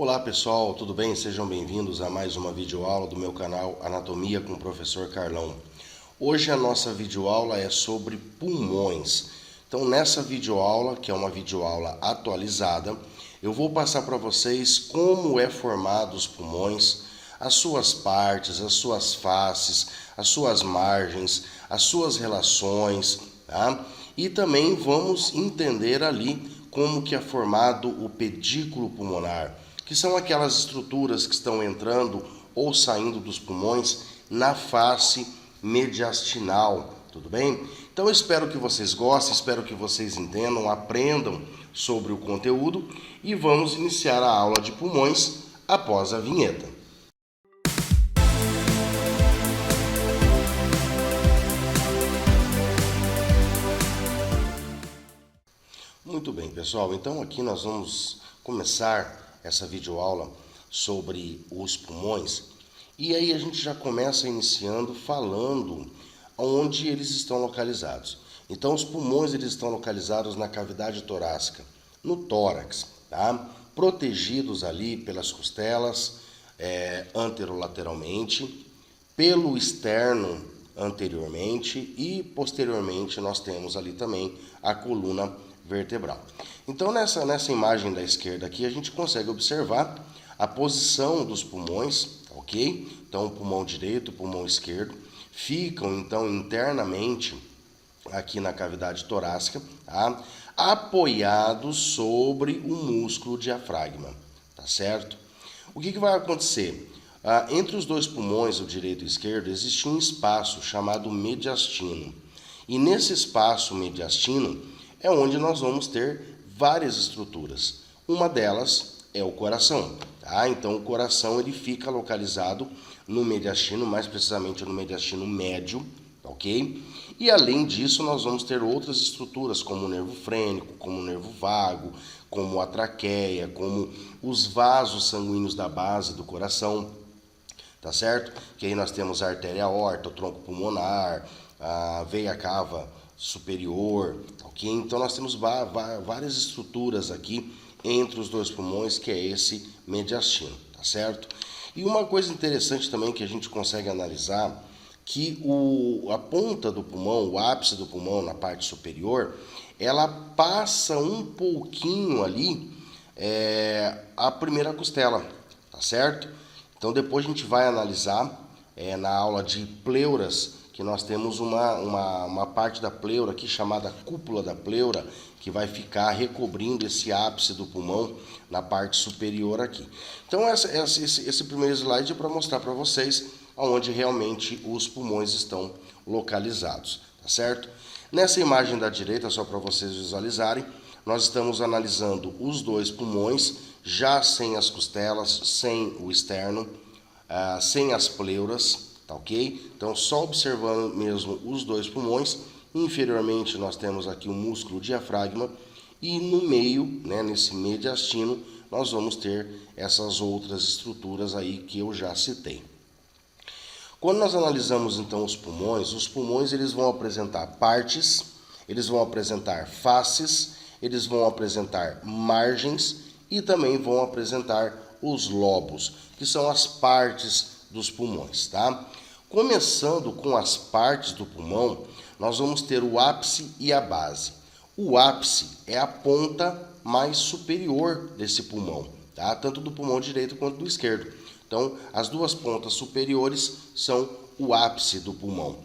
Olá pessoal, tudo bem? Sejam bem-vindos a mais uma videoaula do meu canal Anatomia com o Professor Carlão. Hoje a nossa videoaula é sobre pulmões. Então nessa videoaula, que é uma videoaula atualizada, eu vou passar para vocês como é formado os pulmões, as suas partes, as suas faces, as suas margens, as suas relações, tá? E também vamos entender ali como que é formado o pedículo pulmonar, que são aquelas estruturas que estão entrando ou saindo dos pulmões na face mediastinal, tudo bem? Então eu espero que vocês gostem, espero que vocês entendam, aprendam sobre o conteúdo e vamos iniciar a aula de pulmões após a vinheta. Muito bem, pessoal, então aqui nós vamos começar essa videoaula sobre os pulmões e aí a gente já começa iniciando falando onde eles estão localizados. Então os pulmões eles estão localizados na cavidade torácica, no tórax, tá? Protegidos ali pelas costelas anterolateralmente, pelo externo anteriormente e posteriormente nós temos ali também a coluna vertebral. Então nessa imagem da esquerda aqui a gente consegue observar a posição dos pulmões, ok? Então o pulmão direito, o pulmão esquerdo ficam então internamente aqui na cavidade torácica, tá? Apoiados sobre o músculo diafragma, tá certo? O que vai acontecer? Entre os dois pulmões, o direito e o esquerdo, existe um espaço chamado mediastino. E nesse espaço mediastino é onde nós vamos ter várias estruturas. Uma delas é o coração. Tá? Então o coração ele fica localizado no mediastino, mais precisamente no mediastino médio, ok? E além disso nós vamos ter outras estruturas como o nervo frênico, como o nervo vago, como a traqueia, como os vasos sanguíneos da base do coração, tá certo? Que aí nós temos a artéria aorta, o tronco pulmonar, a veia cava superior, ok? Então nós temos várias estruturas aqui entre os dois pulmões, que é esse mediastino, tá certo? E uma coisa interessante também que a gente consegue analisar, que a ponta do pulmão, o ápice do pulmão na parte superior, ela passa um pouquinho ali a primeira costela, tá certo? Então depois a gente vai analisar na aula de pleuras, que nós temos uma parte da pleura aqui chamada cúpula da pleura, que vai ficar recobrindo esse ápice do pulmão na parte superior aqui. Então esse primeiro slide é para mostrar para vocês onde realmente os pulmões estão localizados, tá certo? Nessa imagem da direita, só para vocês visualizarem, nós estamos analisando os dois pulmões, já sem as costelas, sem o externo, sem as pleuras, tá ok? Então só observando mesmo os dois pulmões. Inferiormente nós temos aqui o músculo diafragma e no meio, né, nesse mediastino, nós vamos ter essas outras estruturas aí que eu já citei. Quando nós analisamos então os pulmões eles vão apresentar partes, eles vão apresentar faces, eles vão apresentar margens e também vão apresentar os lobos, que são as partes dos pulmões, tá? Começando com as partes do pulmão, nós vamos ter o ápice e a base. O ápice é a ponta mais superior desse pulmão, tá? Tanto do pulmão direito quanto do esquerdo. Então, as duas pontas superiores são o ápice do pulmão.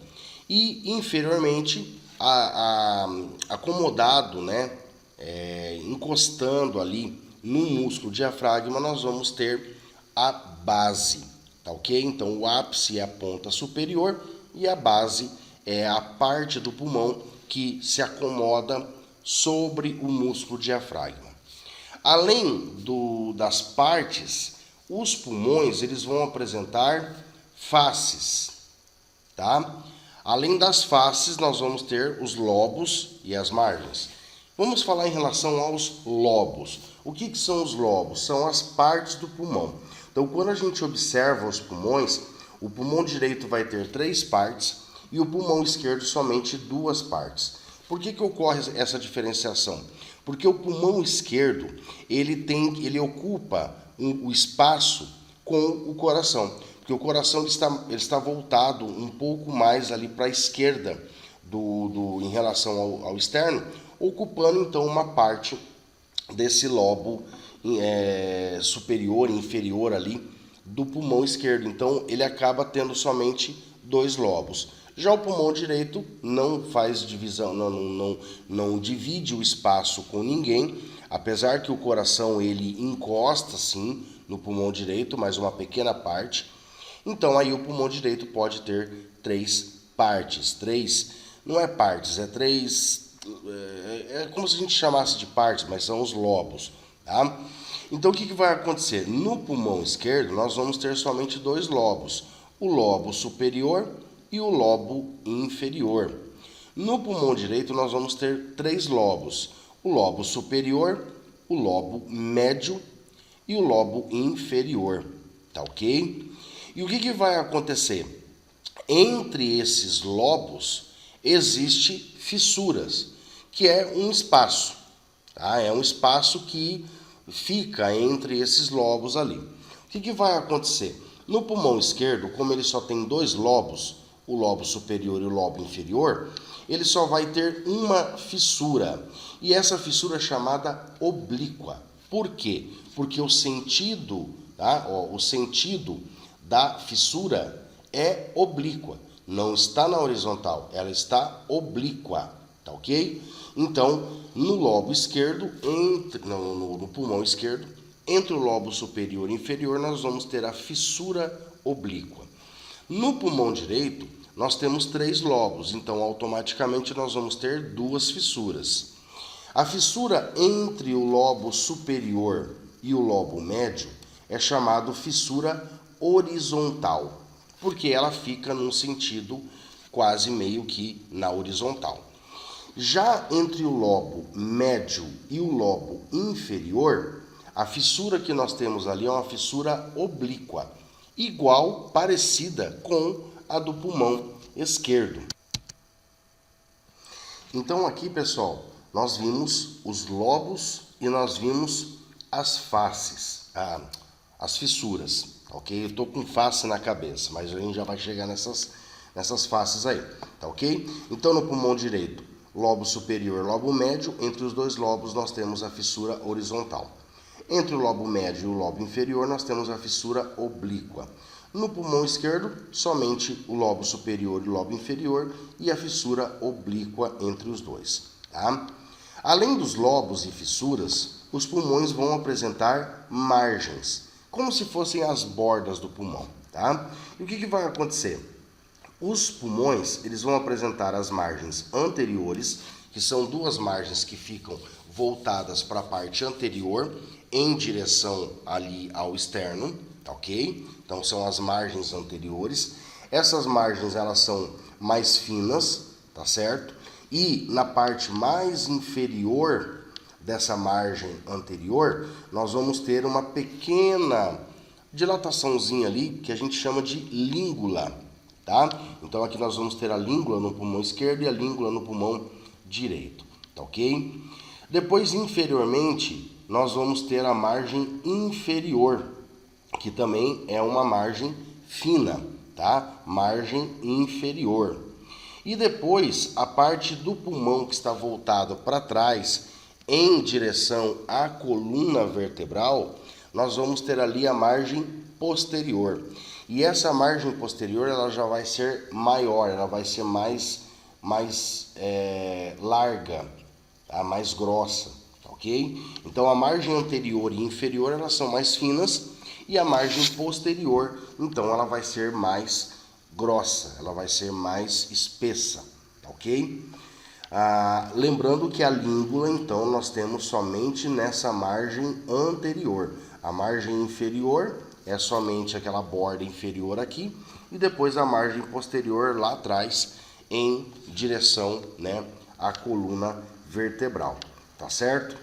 E inferiormente, acomodado, né, encostando ali no músculo diafragma, nós vamos ter a base, tá ok? Então, o ápice é a ponta superior e a base é a parte do pulmão que se acomoda sobre o músculo diafragma. Além das partes, os pulmões eles vão apresentar faces, tá? Além das faces, nós vamos ter os lobos e as margens. Vamos falar em relação aos lobos. O que são os lobos? São as partes do pulmão. Então, quando a gente observa os pulmões, o pulmão direito vai ter 3 partes e o pulmão esquerdo somente 2 partes. Por que ocorre essa diferenciação? Porque o pulmão esquerdo, ele ocupa o espaço com o coração. Porque o coração ele está voltado um pouco mais ali para a esquerda em relação ao externo, ocupando então uma parte desse lobo superior e inferior ali do pulmão esquerdo. Então ele acaba tendo somente 2 lobos. Já o pulmão direito não faz divisão, não divide o espaço com ninguém, apesar que o coração ele encosta sim no pulmão direito, mas uma pequena parte. Então aí o pulmão direito pode ter 3 partes, não é partes, é 3, é como se a gente chamasse de partes, mas são os lobos, tá? Então o que vai acontecer? No pulmão esquerdo nós vamos ter somente 2 lobos, o lobo superior e o lobo inferior. No pulmão direito nós vamos ter 3 lobos, o lobo superior, o lobo médio e o lobo inferior, tá ok? E o que vai acontecer? Entre esses lobos existe fissuras, que é um espaço, tá? É um espaço que fica entre esses lobos ali. O que vai acontecer? No pulmão esquerdo, como ele só tem 2 lobos, o lobo superior e o lobo inferior, ele só vai ter uma fissura. E essa fissura é chamada oblíqua. Por quê? Porque o sentido, tá? O sentido da fissura é oblíqua. Não está na horizontal, ela está oblíqua. Tá ok? Então, no lobo esquerdo, no pulmão esquerdo, entre o lobo superior e inferior, nós vamos ter a fissura oblíqua. No pulmão direito, nós temos 3 lobos, então automaticamente nós vamos ter 2 fissuras. A fissura entre o lobo superior e o lobo médio é chamada fissura horizontal, porque ela fica num sentido quase meio que na horizontal. Já entre o lobo médio e o lobo inferior, a fissura que nós temos ali é uma fissura oblíqua, igual, parecida com a do pulmão esquerdo. Então aqui, pessoal, nós vimos os lobos e nós vimos as faces, as fissuras, ok? Eu estou com face na cabeça, mas a gente já vai chegar nessas faces aí, tá ok? Então no pulmão direito, lobo superior, lobo médio, entre os 2 lobos nós temos a fissura horizontal. Entre o lobo médio e o lobo inferior nós temos a fissura oblíqua. No pulmão esquerdo, somente o lobo superior e o lobo inferior e a fissura oblíqua entre os 2. Tá? Além dos lobos e fissuras, os pulmões vão apresentar margens, como se fossem as bordas do pulmão. Tá? E o que vai acontecer? Os pulmões eles vão apresentar as margens anteriores, que são 2 margens que ficam voltadas para a parte anterior, em direção ali ao externo, ok? Então são as margens anteriores. Essas margens elas são mais finas, tá certo? E na parte mais inferior dessa margem anterior, nós vamos ter uma pequena dilataçãozinha ali que a gente chama de língula, tá? Então aqui nós vamos ter a língula no pulmão esquerdo e a língula no pulmão direito, tá ok? Depois, inferiormente, nós vamos ter a margem inferior, que também é uma margem fina, tá? Margem inferior. E depois, a parte do pulmão que está voltado para trás, em direção à coluna vertebral, nós vamos ter ali a margem posterior. E essa margem posterior, ela já vai ser maior, ela vai ser mais larga, tá? Mais grossa, ok? Então a margem anterior e inferior, elas são mais finas, e a margem posterior, então ela vai ser mais grossa, ela vai ser mais espessa, ok? Lembrando que a língula, então, nós temos somente nessa margem anterior. A margem inferior é somente aquela borda inferior aqui, e depois a margem posterior lá atrás, em direção, né, à coluna vertebral, tá certo?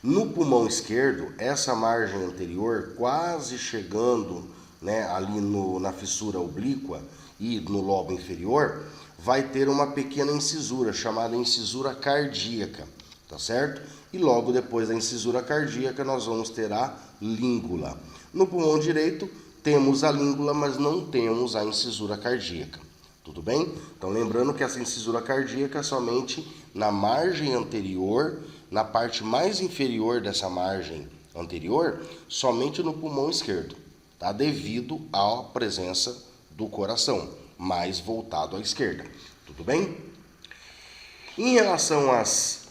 No pulmão esquerdo, essa margem anterior, quase chegando, né, ali na fissura oblíqua e no lobo inferior, vai ter uma pequena incisura, chamada incisura cardíaca, tá certo? E logo depois da incisura cardíaca nós vamos ter a língula. No pulmão direito temos a língula, mas não temos a incisura cardíaca. Tudo bem? Então lembrando que essa incisura cardíaca é somente na margem anterior, na parte mais inferior dessa margem anterior, somente no pulmão esquerdo, tá? Devido à presença do coração, mais voltado à esquerda. Tudo bem? Em relação às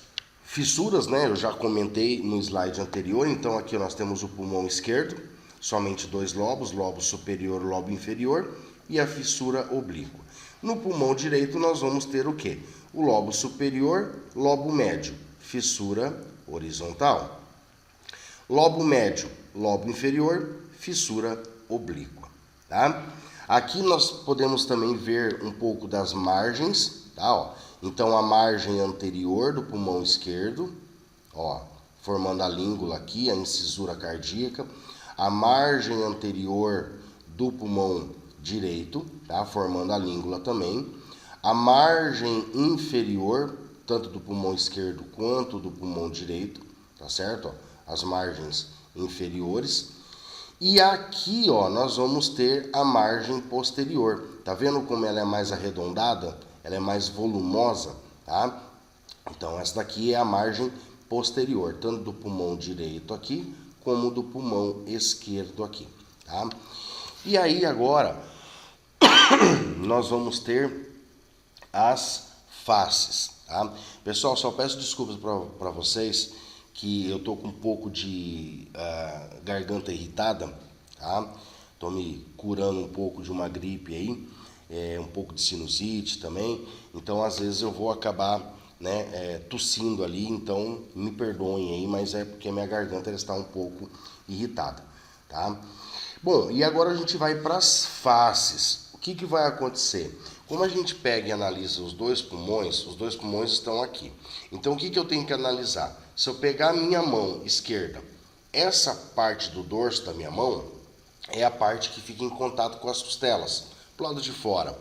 fissuras, né, eu já comentei no slide anterior, então aqui nós temos o pulmão esquerdo, somente dois lobos, lobo superior, lobo inferior, e a fissura oblíqua. No pulmão direito nós vamos ter o quê? O lobo superior, lobo médio, fissura horizontal. Lobo médio, lobo inferior, fissura oblíqua, tá? Aqui nós podemos também ver um pouco das margens, tá? Ó, então a margem anterior do pulmão esquerdo, ó, formando a língula aqui, a incisura cardíaca, a margem anterior do pulmão direito, tá? Formando a língula também, a margem inferior, tanto do pulmão esquerdo quanto do pulmão direito, tá certo? Ó, as margens inferiores. E aqui, ó, nós vamos ter a margem posterior. Tá vendo como ela é mais arredondada? Ela é mais volumosa, tá? Então essa daqui é a margem posterior, tanto do pulmão direito aqui, como do pulmão esquerdo aqui, tá? E aí agora nós vamos ter as faces, tá? Pessoal, só peço desculpas para vocês que eu tô com um pouco de garganta irritada, tá? Tô me curando um pouco de uma gripe aí, um pouco de sinusite também, então às vezes eu vou acabar, né, tossindo ali, então me perdoem aí, mas é porque a minha garganta está um pouco irritada, tá? Bom, e agora a gente vai para as faces. O que que vai acontecer? Como a gente pega e analisa os dois pulmões estão aqui. Então o que que eu tenho que analisar? Se eu pegar a minha mão esquerda, essa parte do dorso da minha mão é a parte que fica em contato com as costelas, pro lado de fora.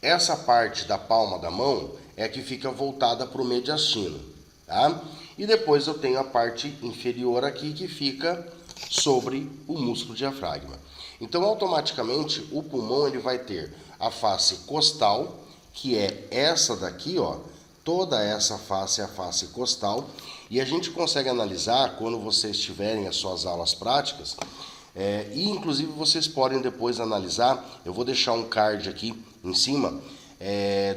Essa parte da palma da mão é a que fica voltada para o mediastino, tá? E depois eu tenho a parte inferior aqui que fica sobre o músculo diafragma. Então automaticamente o pulmão ele vai ter a face costal, que é essa daqui, ó, toda essa face é a face costal, e a gente consegue analisar quando vocês tiverem as suas aulas práticas, e inclusive vocês podem depois analisar, eu vou deixar um card aqui em cima,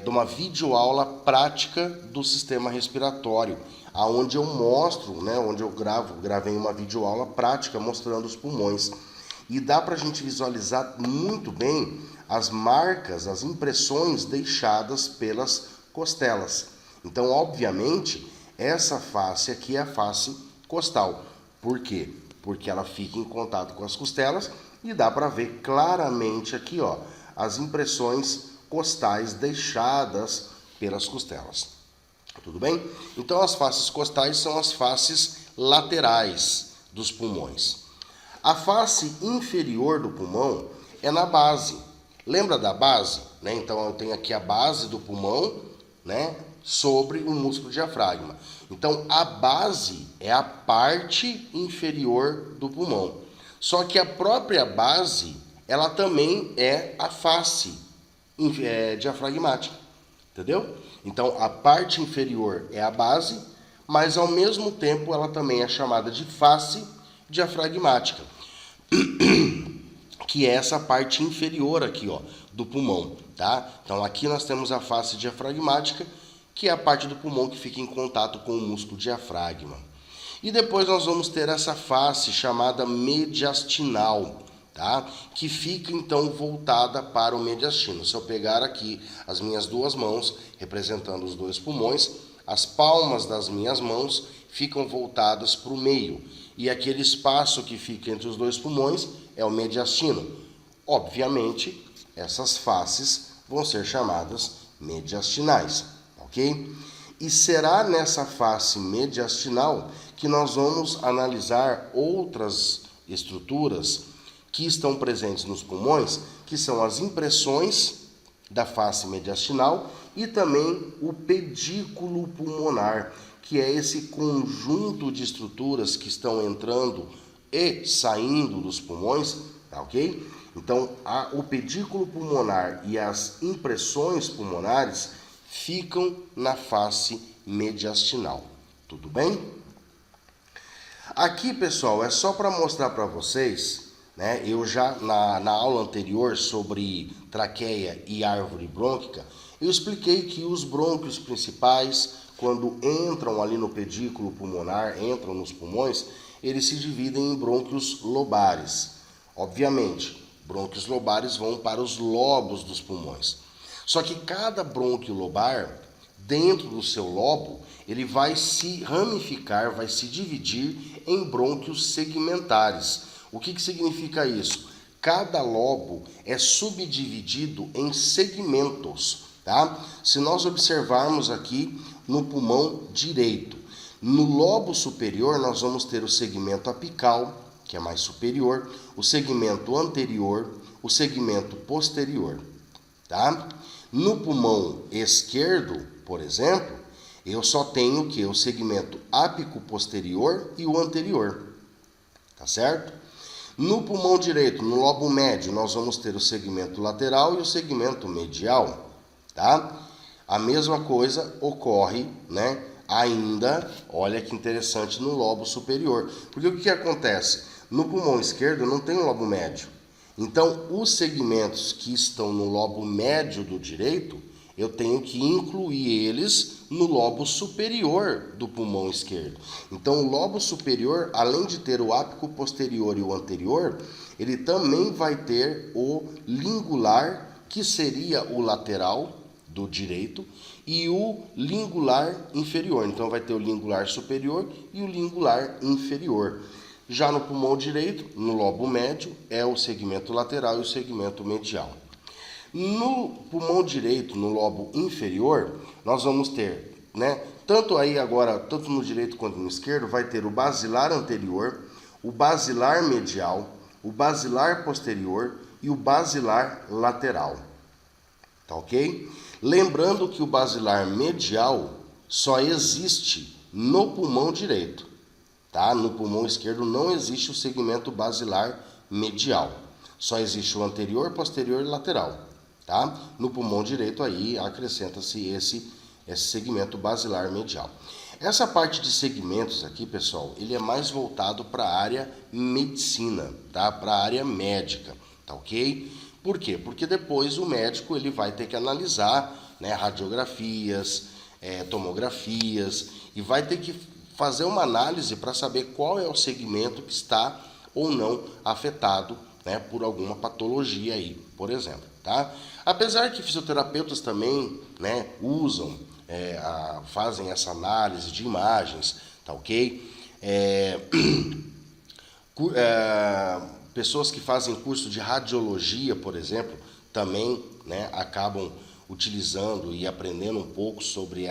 de uma videoaula prática do sistema respiratório, aonde eu mostro, né, onde eu gravei uma videoaula prática mostrando os pulmões. E dá para a gente visualizar muito bem as marcas, as impressões deixadas pelas costelas. Então, obviamente, essa face aqui é a face costal. Por quê? Porque ela fica em contato com as costelas e dá para ver claramente aqui, ó, as impressões costais deixadas pelas costelas. Tudo bem? Então, as faces costais são as faces laterais dos pulmões. A face inferior do pulmão é na base. Lembra da base? Né? Então, eu tenho aqui a base do pulmão, né, sobre o músculo diafragma. Então, a base é a parte inferior do pulmão. Só que a própria base, ela também é a face diafragmática. Entendeu? Então, a parte inferior é a base, mas ao mesmo tempo ela também é chamada de face diafragmática, que é essa parte inferior aqui, ó, do pulmão, tá? Então aqui nós temos a face diafragmática, que é a parte do pulmão que fica em contato com o músculo diafragma. E depois nós vamos ter essa face chamada mediastinal, tá? Que fica então voltada para o mediastino. Se eu pegar aqui as minhas duas mãos, representando os dois pulmões, as palmas das minhas mãos ficam voltadas para o meio. E aquele espaço que fica entre os dois pulmões é o mediastino. Obviamente, essas faces vão ser chamadas mediastinais, ok? E será nessa face mediastinal que nós vamos analisar outras estruturas que estão presentes nos pulmões, que são as impressões da face mediastinal e também o pedículo pulmonar, que é esse conjunto de estruturas que estão entrando e saindo dos pulmões, tá ok? Então, o pedículo pulmonar e as impressões pulmonares ficam na face mediastinal, tudo bem? Aqui, pessoal, é só para mostrar para vocês, né? Eu já na aula anterior sobre traqueia e árvore brônquica, eu expliquei que os brônquios principais, quando entram ali no pedículo pulmonar, entram nos pulmões, eles se dividem em brônquios lobares. Obviamente, brônquios lobares vão para os lobos dos pulmões. Só que cada brônquio lobar, dentro do seu lobo, ele vai se ramificar, vai se dividir em brônquios segmentares. O que significa isso? Cada lobo é subdividido em segmentos, tá? Se nós observarmos aqui no pulmão direito, no lobo superior nós vamos ter o segmento apical, que é mais superior, o segmento anterior, o segmento posterior, tá? No pulmão esquerdo, por exemplo, eu só tenho o segmento ápico posterior e o anterior, tá certo? No pulmão direito, no lobo médio, nós vamos ter o segmento lateral e o segmento medial, tá? A mesma coisa ocorre, né, ainda, olha que interessante, no lobo superior. Porque o que acontece? No pulmão esquerdo não tem o lobo médio. Então, os segmentos que estão no lobo médio do direito, eu tenho que incluir eles no lobo superior do pulmão esquerdo. Então, o lobo superior, além de ter o ápico posterior e o anterior, ele também vai ter o lingular, que seria o lateral do direito, e o lingular inferior. Então, vai ter o lingular superior e o lingular inferior. Já no pulmão direito, no lobo médio, é o segmento lateral e o segmento medial. No pulmão direito, no lobo inferior, nós vamos ter, né, tanto no direito quanto no esquerdo, vai ter o basilar anterior, o basilar medial, o basilar posterior e o basilar lateral. Tá ok? Lembrando que o basilar medial só existe no pulmão direito, tá? No pulmão esquerdo não existe o segmento basilar medial. Só existe o anterior, posterior e lateral, tá? No pulmão direito aí acrescenta-se esse segmento basilar medial. Essa parte de segmentos aqui, pessoal, ele é mais voltado para a área medicina, tá? Para a área médica, tá ok? Por quê? Porque depois o médico ele vai ter que analisar, né, radiografias, tomografias, e vai ter que fazer uma análise para saber qual é o segmento que está ou não afetado, né, por alguma patologia aí, por exemplo, tá? Apesar que fisioterapeutas também, né, usam, fazem essa análise de imagens, tá ok? Pessoas que fazem curso de radiologia, por exemplo, também, né, acabam utilizando e aprendendo um pouco sobre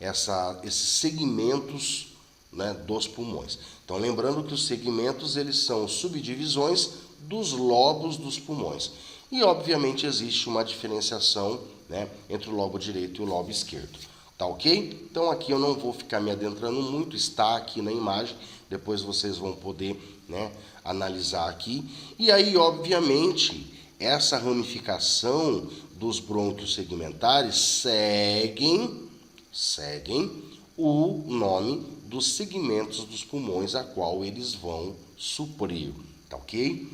esses segmentos, né, dos pulmões. Então, lembrando que os segmentos eles são subdivisões dos lobos dos pulmões. E, obviamente, existe uma diferenciação, né, entre o lobo direito e o lobo esquerdo. Tá ok? Então, aqui eu não vou ficar me adentrando muito, está aqui na imagem, depois vocês vão poder, né, analisar aqui. E aí, obviamente, essa ramificação dos brônquios segmentares seguem o nome dos segmentos dos pulmões a qual eles vão suprir, tá ok?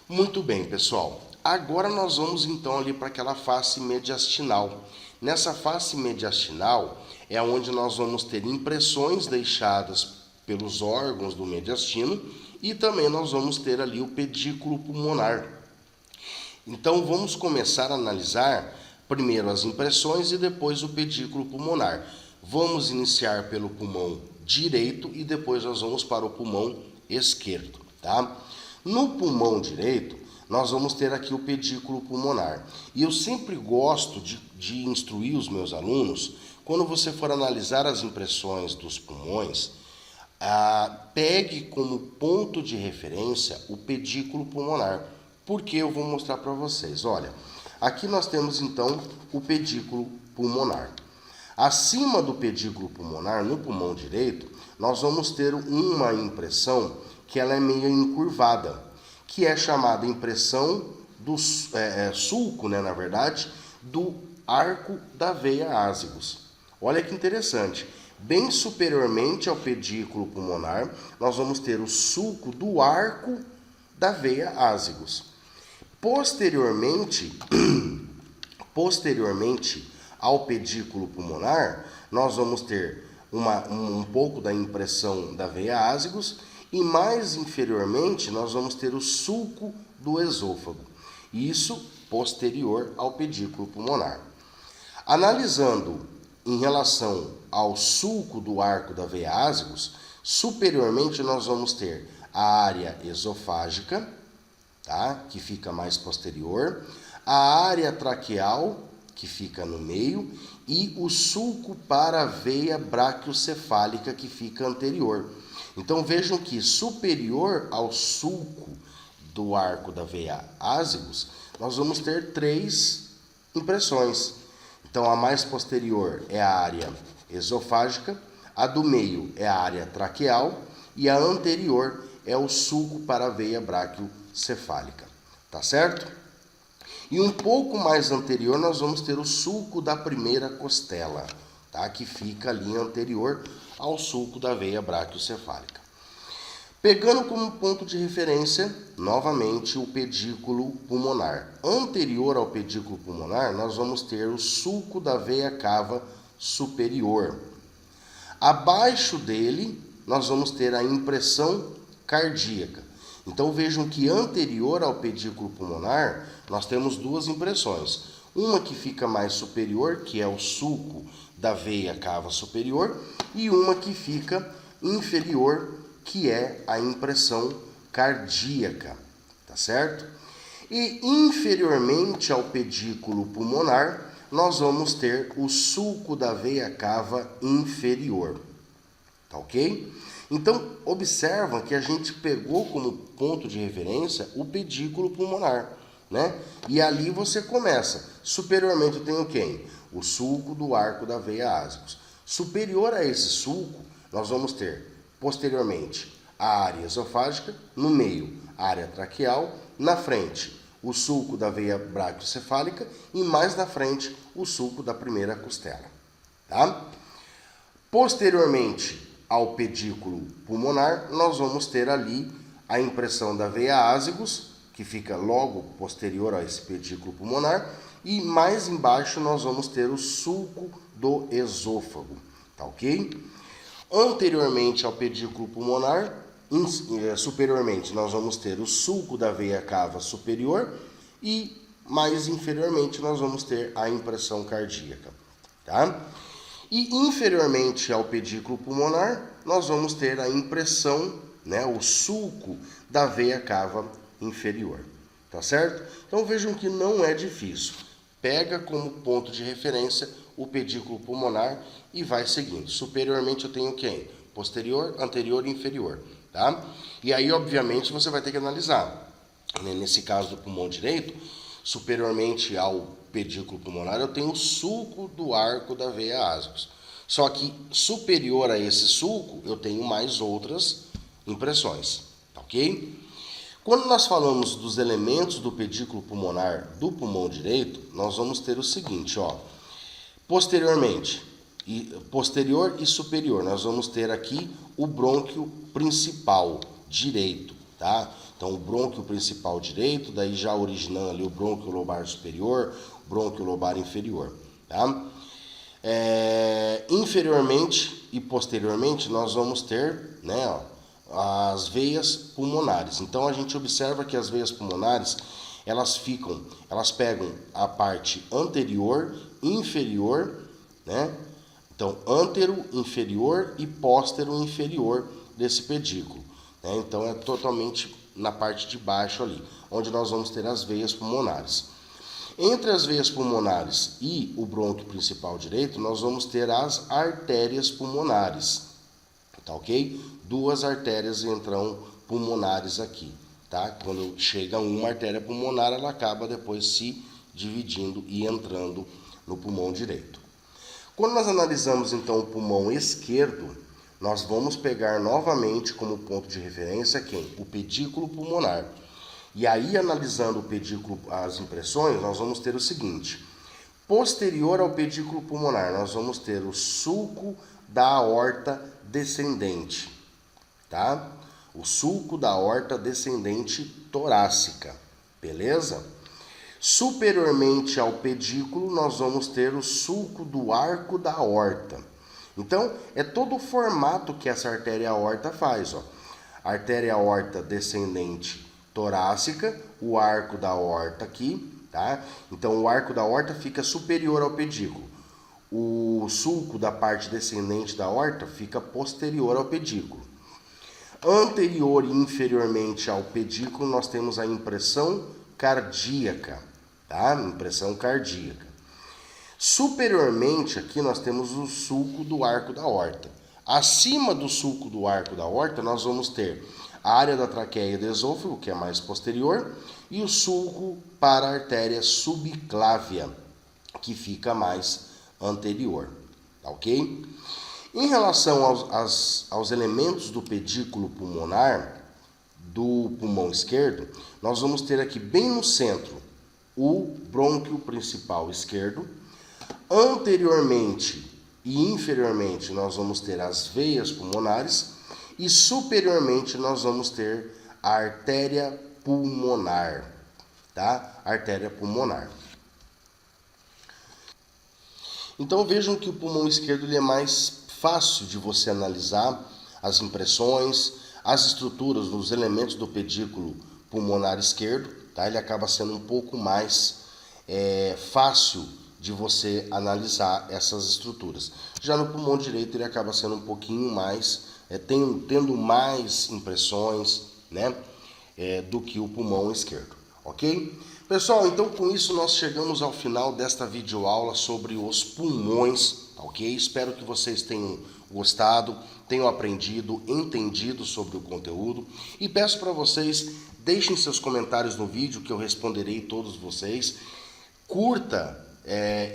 Muito bem, pessoal. Agora nós vamos então ali para aquela face mediastinal. Nessa face mediastinal é onde nós vamos ter impressões deixadas pelos órgãos do mediastino e também nós vamos ter ali o pedículo pulmonar. Então vamos começar a analisar primeiro as impressões e depois o pedículo pulmonar. Vamos iniciar pelo pulmão direito e depois nós vamos para o pulmão esquerdo, tá? No pulmão direito, nós vamos ter aqui o pedículo pulmonar. E eu sempre gosto de instruir os meus alunos, quando você for analisar as impressões dos pulmões, pegue como ponto de referência o pedículo pulmonar. Porque eu vou mostrar para vocês. Olha, aqui nós temos então o pedículo pulmonar. Acima do pedículo pulmonar, no pulmão direito, nós vamos ter uma impressão que ela é meio encurvada, que é chamada impressão do sulco, né, na verdade, do arco da veia ásicos. Olha que interessante. Bem superiormente ao pedículo pulmonar, nós vamos ter o sulco do arco da veia ásicos. Posteriormente ao pedículo pulmonar, nós vamos ter um pouco da impressão da veia ásicos e mais inferiormente nós vamos ter o sulco do esôfago. Isso posterior ao pedículo pulmonar. Analisando em relação ao sulco do arco da veia ásicos, superiormente nós vamos ter a área esofágica, tá? Que fica mais posterior, a área traqueal, que fica no meio, e o sulco para a veia braquiocefálica, que fica anterior. Então vejam que superior ao sulco do arco da veia ásicos, nós vamos ter 3 impressões. Então a mais posterior é a área esofágica, a do meio é a área traqueal e a anterior é o sulco para a veia braquiocefálica. Tá certo? E um pouco mais anterior nós vamos ter o sulco da primeira costela, tá? Que fica ali anterior ao sulco da veia braquiocefálica. Pegando como ponto de referência, novamente, o pedículo pulmonar. Anterior ao pedículo pulmonar, nós vamos ter o sulco da veia cava superior. Abaixo dele, nós vamos ter a impressão cardíaca. Então vejam que anterior ao pedículo pulmonar, nós temos 2 impressões. Uma que fica mais superior, que é o sulco da veia cava superior, e uma que fica inferior, que é a impressão cardíaca, tá certo? E inferiormente ao pedículo pulmonar, nós vamos ter o sulco da veia cava inferior, tá ok? Então, observa que a gente pegou como ponto de referência o pedículo pulmonar, né? E ali você começa. Superiormente eu tenho quem? O sulco do arco da veia ásicos. Superior a esse sulco, nós vamos ter, posteriormente, a área esofágica, no meio, a área traqueal, na frente, o sulco da veia braquiocefálica e mais na frente, o sulco da primeira costela, tá? Posteriormente ao pedículo pulmonar, nós vamos ter ali a impressão da veia ásicos, que fica logo posterior a esse pedículo pulmonar, e mais embaixo nós vamos ter o sulco do esôfago, tá ok? Anteriormente ao pedículo pulmonar, superiormente nós vamos ter o sulco da veia cava superior e mais inferiormente nós vamos ter a impressão cardíaca, tá? E inferiormente ao pedículo pulmonar, nós vamos ter a impressão, né, o sulco da veia cava inferior, tá certo? Então vejam que não é difícil. Pega como ponto de referência o pedículo pulmonar e vai seguindo. Superiormente eu tenho quem? Posterior, anterior e inferior, tá? E aí, obviamente, você vai ter que analisar. Nesse caso do pulmão direito, superiormente ao pedículo pulmonar, eu tenho o sulco do arco da veia ásicos. Só que superior a esse sulco, eu tenho mais outras impressões, tá ok? Quando nós falamos dos elementos do pedículo pulmonar do pulmão direito, nós vamos ter o seguinte, ó. Posterior e superior, nós vamos ter aqui o brônquio principal direito, tá? Então, o brônquio principal direito, daí já originando ali o brônquio lobar superior, brônquio lobar inferior, tá? Inferiormente e posteriormente, nós vamos ter, né, ó, as veias pulmonares. Então, a gente observa que as veias pulmonares, elas pegam a parte anterior, inferior, né? Então, antero, inferior e póstero, inferior desse pedículo, né? Então, é totalmente na parte de baixo ali, onde nós vamos ter as veias pulmonares. Entre as veias pulmonares e o brônquio principal direito, nós vamos ter as artérias pulmonares, tá ok? 2 artérias então pulmonares aqui, tá? Quando chega uma artéria pulmonar, ela acaba depois se dividindo e entrando no pulmão direito. Quando nós analisamos então o pulmão esquerdo, nós vamos pegar novamente como ponto de referência quem? O pedículo pulmonar. E aí, analisando o pedículo, as impressões, nós vamos ter o seguinte: posterior ao pedículo pulmonar, nós vamos ter o sulco da aorta descendente, tá? O sulco da aorta descendente torácica, beleza? Superiormente ao pedículo, nós vamos ter o sulco do arco da aorta. Então, é todo o formato que essa artéria aorta faz, ó. Artéria aorta descendente torácica, o arco da aorta aqui, tá? Então, o arco da aorta fica superior ao pedículo. O sulco da parte descendente da aorta fica posterior ao pedículo. Anterior e inferiormente ao pedículo, nós temos a impressão cardíaca, tá? Impressão cardíaca. Superiormente, aqui nós temos o sulco do arco da aorta. Acima do sulco do arco da aorta, nós vamos ter a área da traqueia e do esôfago, que é mais posterior, e o sulco para a artéria subclávia, que fica mais anterior, tá ok? Em relação aos elementos do pedículo pulmonar, do pulmão esquerdo, nós vamos ter aqui bem no centro o brônquio principal esquerdo. Anteriormente e inferiormente nós vamos ter as veias pulmonares e superiormente nós vamos ter a artéria pulmonar, tá? Artéria pulmonar. Então vejam que o pulmão esquerdo ele é mais fácil de você analisar as impressões, as estruturas, os elementos do pedículo pulmonar esquerdo, tá? Ele acaba sendo um pouco mais fácil de você analisar essas estruturas. Já no pulmão direito ele acaba sendo um pouquinho mais, tendo mais impressões, né, do que o pulmão esquerdo, ok? Pessoal, então com isso nós chegamos ao final desta videoaula sobre os pulmões, ok? Espero que vocês tenham gostado, tenham aprendido, entendido sobre o conteúdo e peço para vocês, deixem seus comentários no vídeo que eu responderei todos vocês, curta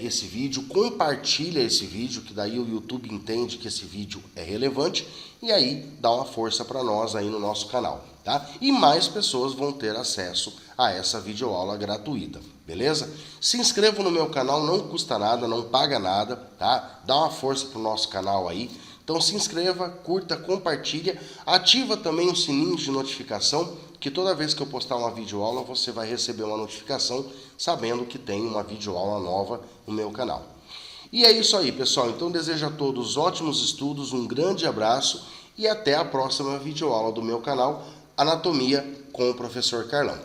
esse vídeo, compartilha esse vídeo, que daí o YouTube entende que esse vídeo é relevante e aí dá uma força para nós aí no nosso canal, tá? E mais pessoas vão ter acesso a essa videoaula gratuita, beleza? Se inscreva no meu canal, não custa nada, não paga nada, tá? Dá uma força pro nosso canal aí. Então se inscreva, curta, compartilha, ativa também o sininho de notificação, que toda vez que eu postar uma videoaula, você vai receber uma notificação sabendo que tem uma videoaula nova no meu canal. E é isso aí, pessoal. Então desejo a todos ótimos estudos, um grande abraço e até a próxima videoaula do meu canal, Anatomia com o Professor Carlão.